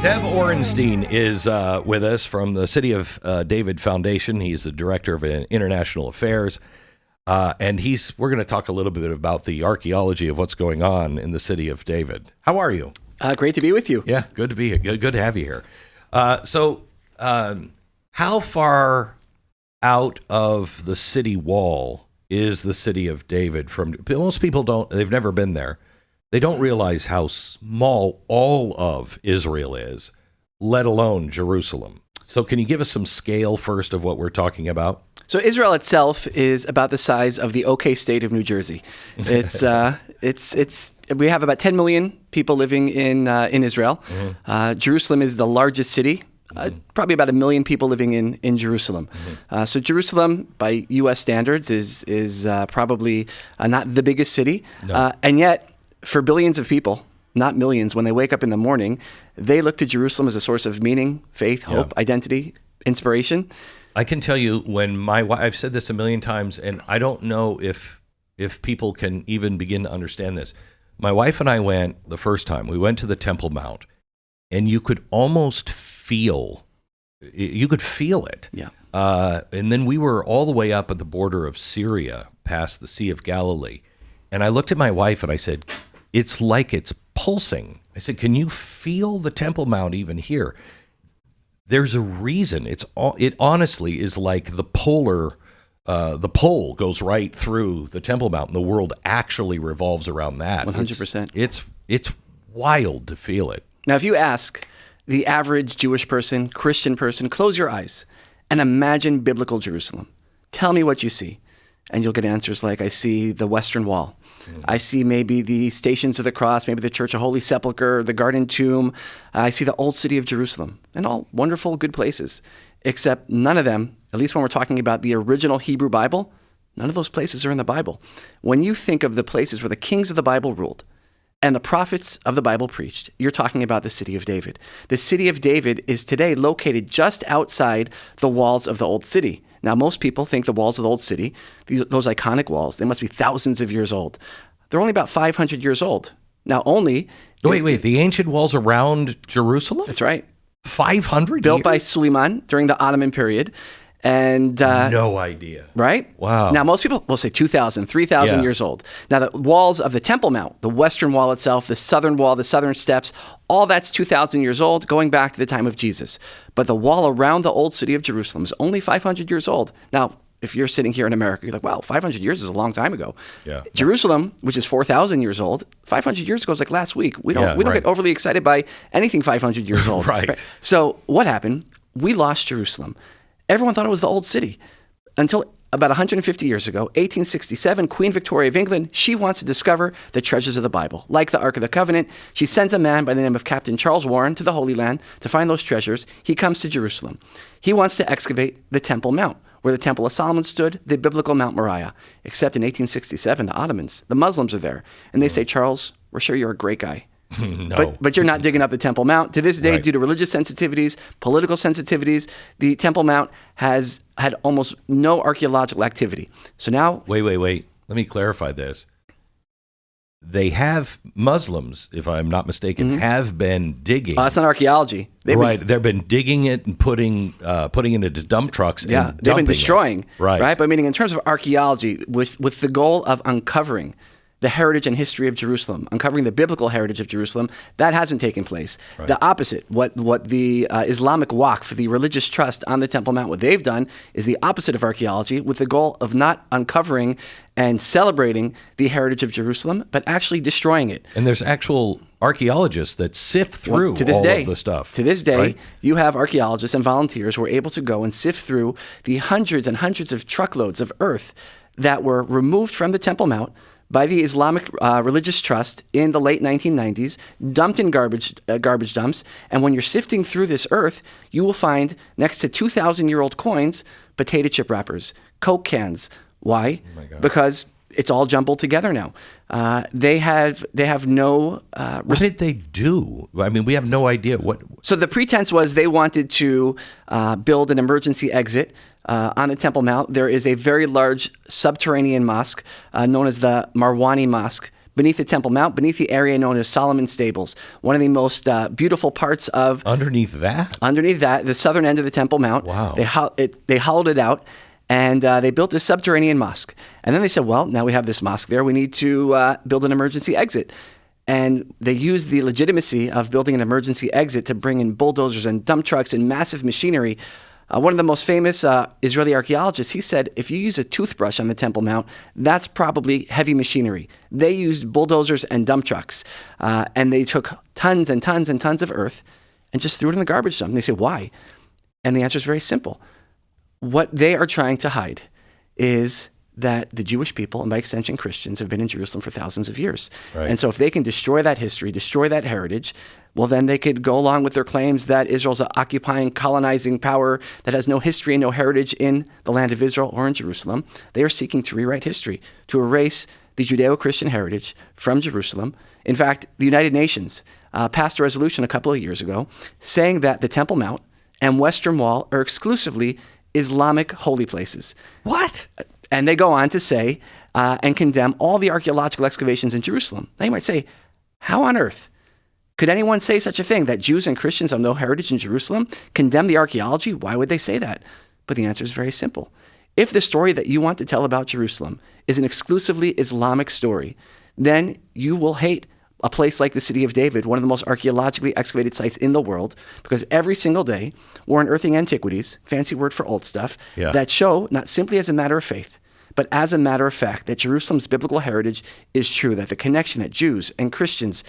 Ze'ev Orenstein is with us from the City of David Foundation. He's the Director of International Affairs. And we're going to talk a little bit about the archaeology of what's going on in the City of David. How are you? Great to be with you. Yeah, good to be here. Good to have you here. So how far out of the city wall is the City of David from? Most people they've never been there. They don't realize how small all of Israel is, let alone Jerusalem. So can you give us some scale first of what we're talking about? So Israel itself is about the size of the OK state of New Jersey. It's we have about 10 million people living in Israel. Mm-hmm. Jerusalem is the largest city. Probably about 1 million people living in Jerusalem. Mm-hmm. So Jerusalem, by U.S. standards, is probably not the biggest city, no. And yet for billions of people, not millions, when they wake up in the morning, they look to Jerusalem as a source of meaning, faith, hope, identity, inspiration. I can tell you when my wife, I've said this a million times, and I don't know if people can even begin to understand this. My wife and I went the first time. We went to the Temple Mount, and you could almost feel it. Yeah. And then we were all the way up at the border of Syria, past the Sea of Galilee. And I looked at my wife and I said, it's like it's pulsing. I said, can you feel the Temple Mount even here? There's a reason. It honestly is like the pole goes right through the Temple Mount, and the world actually revolves around that. 100%. It's wild to feel it. Now, if you ask the average Jewish person, Christian person, close your eyes and imagine biblical Jerusalem. Tell me what you see. And you'll get answers like, I see the Western Wall. Mm-hmm. I see maybe the Stations of the Cross, maybe the Church of Holy Sepulchre, the Garden Tomb. I see the Old City of Jerusalem, and all wonderful, good places. Except none of them, at least when we're talking about the original Hebrew Bible, none of those places are in the Bible. When you think of the places where the kings of the Bible ruled and the prophets of the Bible preached, you're talking about the City of David. The City of David is today located just outside the walls of the Old City. Now, most people think the walls of the Old City, those iconic walls, they must be thousands of years old. They're only about 500 years old. Now, only... Wait, the ancient walls around Jerusalem? That's right. 500 Built years? by Siloam during the Ottoman period. And no idea. Right? Wow. Now, most people will say 2,000, 3,000 years old. Now, the walls of the Temple Mount, the Western Wall itself, the Southern Wall, the Southern Steps, all that's 2,000 years old, going back to the time of Jesus. But the wall around the Old City of Jerusalem is only 500 years old. Now, if you're sitting here in America, you're like, wow, 500 years is a long time ago. Yeah. Jerusalem, which is 4,000 years old, 500 years ago is like last week. We don't get overly excited by anything 500 years old. Right. So what happened? We lost Jerusalem. Everyone thought it was the Old City until about 150 years ago, 1867, Queen Victoria of England, she wants to discover the treasures of the Bible. Like the Ark of the Covenant, she sends a man by the name of Captain Charles Warren to the Holy Land to find those treasures. He comes to Jerusalem. He wants to excavate the Temple Mount, where the Temple of Solomon stood, the biblical Mount Moriah. Except in 1867, the Ottomans, the Muslims are there. And they say, Charles, we're sure you're a great guy. No. But you're not digging up the Temple Mount. To this day, due to religious sensitivities, political sensitivities, the Temple Mount has had almost no archaeological activity. So now... Wait. Let me clarify this. They have, Muslims, if I'm not mistaken, have been digging. That's not archaeology. They've been digging it and putting it into dump trucks and dumping they've been destroying. It. Right. But meaning in terms of archaeology, with the goal of uncovering the heritage and history of Jerusalem, uncovering the biblical heritage of Jerusalem, that hasn't taken place. Right. The opposite, what the Islamic Waqf, the religious trust on the Temple Mount, what they've done is the opposite of archaeology, with the goal of not uncovering and celebrating the heritage of Jerusalem, but actually destroying it. And there's actual archaeologists that sift through of the stuff. To this day, right? You have archaeologists and volunteers who are able to go and sift through the hundreds and hundreds of truckloads of earth that were removed from the Temple Mount by the Islamic Religious Trust in the late 1990s, dumped in garbage dumps. And when you're sifting through this earth, you will find next to 2,000-year-old coins, potato chip wrappers, Coke cans. Why? Oh my God. Because it's all jumbled together now. They have no... what did they do? I mean, we have no idea what... So the pretense was they wanted to build an emergency exit on the Temple Mount. There is a very large subterranean mosque known as the Marwani Mosque beneath the Temple Mount, beneath the area known as Solomon's Stables, one of the most beautiful parts of... Underneath that, the southern end of the Temple Mount. Wow. They hollowed it out, and they built this subterranean mosque. And then they said, well, now we have this mosque there. We need to build an emergency exit. And they used the legitimacy of building an emergency exit to bring in bulldozers and dump trucks and massive machinery. One of the most famous Israeli archaeologists, he said, if you use a toothbrush on the Temple Mount, that's probably heavy machinery. They used bulldozers and dump trucks, and they took tons and tons and tons of earth and just threw it in the garbage dump. And they say, why? And the answer is very simple. What they are trying to hide is that the Jewish people, and by extension Christians, have been in Jerusalem for thousands of years. Right. And so if they can destroy that history, destroy that heritage, well, then they could go along with their claims that Israel's an occupying, colonizing power that has no history and no heritage in the land of Israel or in Jerusalem. They are seeking to rewrite history, to erase the Judeo-Christian heritage from Jerusalem. In fact, the United Nations passed a resolution a couple of years ago saying that the Temple Mount and Western Wall are exclusively Islamic holy places. what? And they go on to say and condemn all the archaeological excavations in Jerusalem. Now you might say, how on earth could anyone say such a thing, that Jews and Christians have no heritage in Jerusalem, condemn the archaeology? Why would they say that? But the answer is very simple. If the story that you want to tell about Jerusalem is an exclusively Islamic story, then you will hate a place like the City of David, one of the most archaeologically excavated sites in the world, because every single day we're unearthing antiquities, fancy word for old stuff, that show, not simply as a matter of faith, but as a matter of fact, that Jerusalem's biblical heritage is true, that the connection that Jews and Christians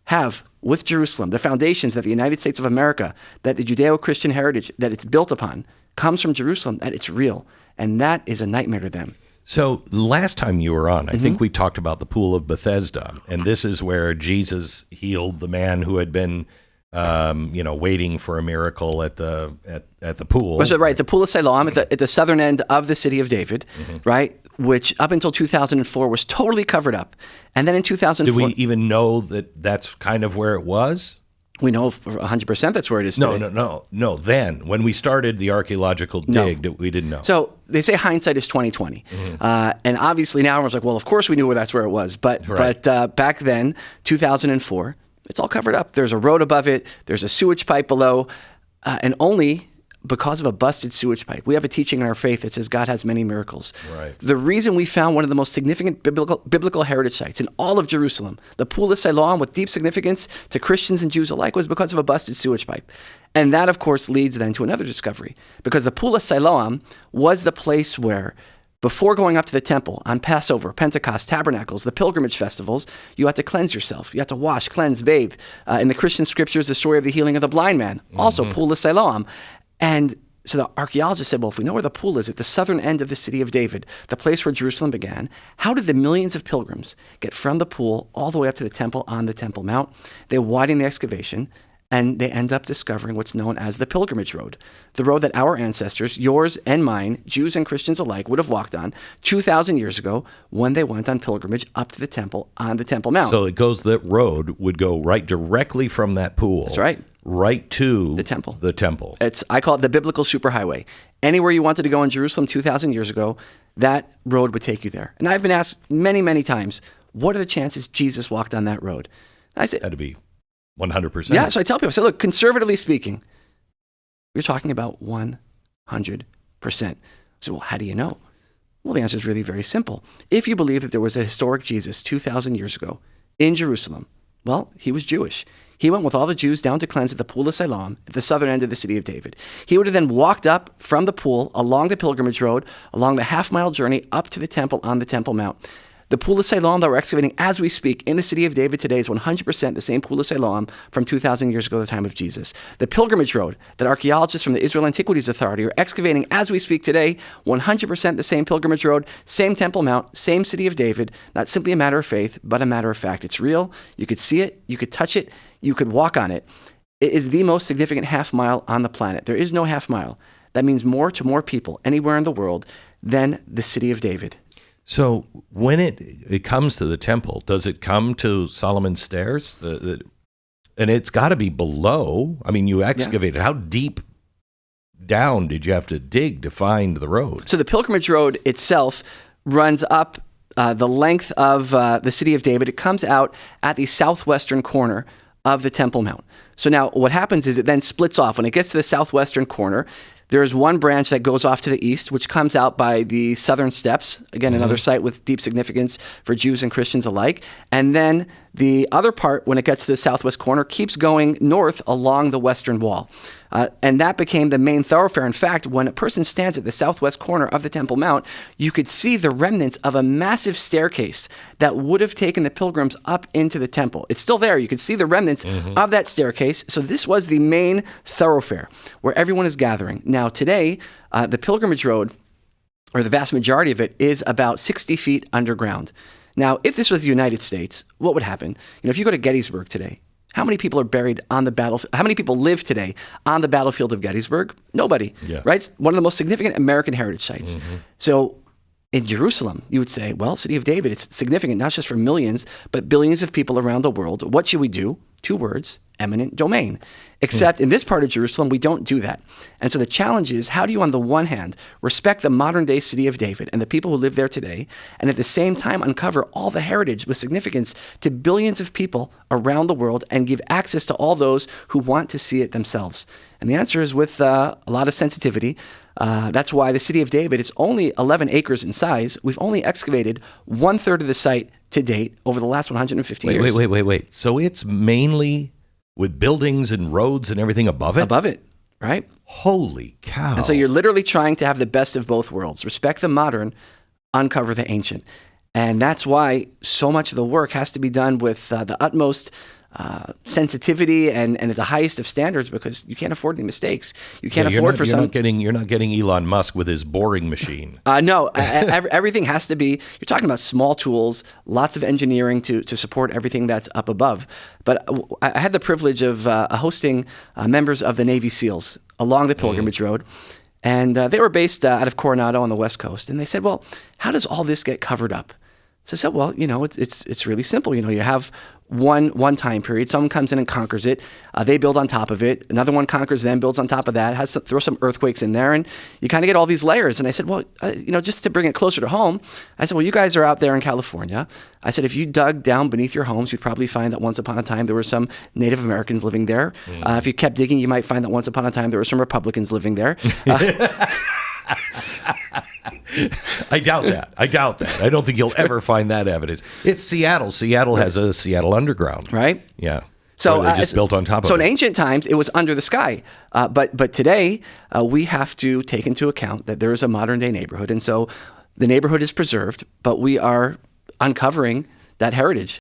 have with Jerusalem, the foundations that the United States of America, that the Judeo-Christian heritage that it's built upon, comes from Jerusalem, that it's real. And that is a nightmare to them. So last time you were on, I think we talked about the Pool of Bethesda, and this is where Jesus healed the man who had been, waiting for a miracle at the pool. So, right, the Pool of Siloam at the southern end of the City of David, right, which up until 2004 was totally covered up, and then in 2004, did we even know that that's kind of where it was? We know 100% that's where it is today. No. Then, when we started the archaeological dig, we didn't know. So they say hindsight is 20/20, and obviously now everyone's like, well, of course we knew that's where it was. But back then, 2004, it's all covered up. There's a road above it. There's a sewage pipe below, and only because of a busted sewage pipe. We have a teaching in our faith that says God has many miracles. Right. The reason we found one of the most significant biblical heritage sites in all of Jerusalem, the Pool of Siloam, with deep significance to Christians and Jews alike, was because of a busted sewage pipe. And that, of course, leads then to another discovery, because the Pool of Siloam was the place where, before going up to the temple on Passover, Pentecost, Tabernacles, the pilgrimage festivals, you had to cleanse yourself. You had to wash, cleanse, bathe. In the Christian scriptures, the story of the healing of the blind man, also Pool of Siloam. And so the archaeologists said, well, if we know where the pool is at the southern end of the City of David, the place where Jerusalem began, how did the millions of pilgrims get from the pool all the way up to the temple on the Temple Mount? They widen the excavation, and they end up discovering what's known as the Pilgrimage Road, the road that our ancestors, yours and mine, Jews and Christians alike, would have walked on 2,000 years ago when they went on pilgrimage up to the temple on the Temple Mount. So that road would go right directly from that pool. That's right. Right to the temple. I call it the biblical superhighway. Anywhere you wanted to go in Jerusalem 2,000 years ago, that road would take you there. And I've been asked many, many times, what are the chances Jesus walked on that road? And I said, had to be 100%. Yeah, so I tell people, I say, look, conservatively speaking, you're talking about 100%. So, well, how do you know? Well, the answer is really very simple. If you believe that there was a historic Jesus 2,000 years ago in Jerusalem, well, he was Jewish. He went with all the Jews down to cleanse at the Pool of Siloam at the southern end of the City of David. He would have then walked up from the pool along the pilgrimage road, along the half-mile journey up to the temple on the Temple Mount. The Pool of Siloam that we're excavating as we speak in the City of David today is 100% the same Pool of Siloam from 2,000 years ago, the time of Jesus. The pilgrimage road that archaeologists from the Israel Antiquities Authority are excavating as we speak today, 100% the same pilgrimage road, same Temple Mount, same City of David, not simply a matter of faith, but a matter of fact. It's real. You could see it. You could touch it. You could walk on it. It is the most significant half mile on the planet. There is no half mile. That means more to more people anywhere in the world than the City of David. So when it comes to the temple, does it come to Solomon's Stairs? And it's got to be below. I mean, you excavated. Yeah. How deep down did you have to dig to find the road? So the pilgrimage road itself runs up the length of the city of David, it comes out at the southwestern corner of the Temple Mount. So now what happens is it then splits off. When it gets to the southwestern corner, there's one branch that goes off to the east, which comes out by the southern steps. Again, another site with deep significance for Jews and Christians alike. And then the other part, when it gets to the southwest corner, keeps going north along the western wall. And that became the main thoroughfare. In fact, when a person stands at the southwest corner of the Temple Mount, you could see the remnants of a massive staircase that would have taken the pilgrims up into the temple. It's still there. You could see the remnants of that staircase. So this was the main thoroughfare where everyone is gathering. Now, today, the pilgrimage road, or the vast majority of it, is about 60 feet underground. Now, if this was the United States, what would happen? If you go to Gettysburg today, how many people are buried on the battlefield? How many people live today on the battlefield of Gettysburg? Nobody, right? It's one of the most significant American heritage sites. So in Jerusalem, you would say, well, City of David, it's significant not just for millions, but billions of people around the world. What should we do? 2 words, eminent domain. Except in this part of Jerusalem, we don't do that. And so the challenge is, how do you, on the one hand, respect the modern day City of David and the people who live there today, and at the same time uncover all the heritage with significance to billions of people around the world and give access to all those who want to see it themselves? And the answer is with a lot of sensitivity. That's why the City of David, it's only 11 acres in size. We've only excavated 1/3 of the site to date over the last 150 years. Wait. So it's mainly with buildings and roads and everything above it? Above it, right? Holy cow. And so you're literally trying to have the best of both worlds. Respect the modern, uncover the ancient. And that's why so much of the work has to be done with the utmost sensitivity and at the highest of standards, because you can't afford any mistakes. You can't afford for some. You're not getting Elon Musk with his boring machine. No, everything has to be. You're talking about small tools, lots of engineering to support everything that's up above. But I had the privilege of hosting members of the Navy SEALs along the Pilgrimage Road. And they were based out of Coronado on the West Coast. And they said, well, how does all this get covered up? So I said, well, it's really simple. You have one time period. Someone comes in and conquers it. They build on top of it. Another one conquers them, builds on top of that. Throw some earthquakes in there, and you kind of get all these layers. And I said, well, just to bring it closer to home, I said, well, you guys are out there in California. I said, if you dug down beneath your homes, you'd probably find that once upon a time there were some Native Americans living there. If you kept digging, you might find that once upon a time there were some Republicans living there. I doubt that. I don't think you'll ever find that evidence. It's Seattle. Seattle has a Seattle Underground. Right? Yeah. So they just built on top of it. So in ancient times, it was under the sky. But today, we have to take into account that there is a modern day neighborhood. And so the neighborhood is preserved, but we are uncovering that heritage.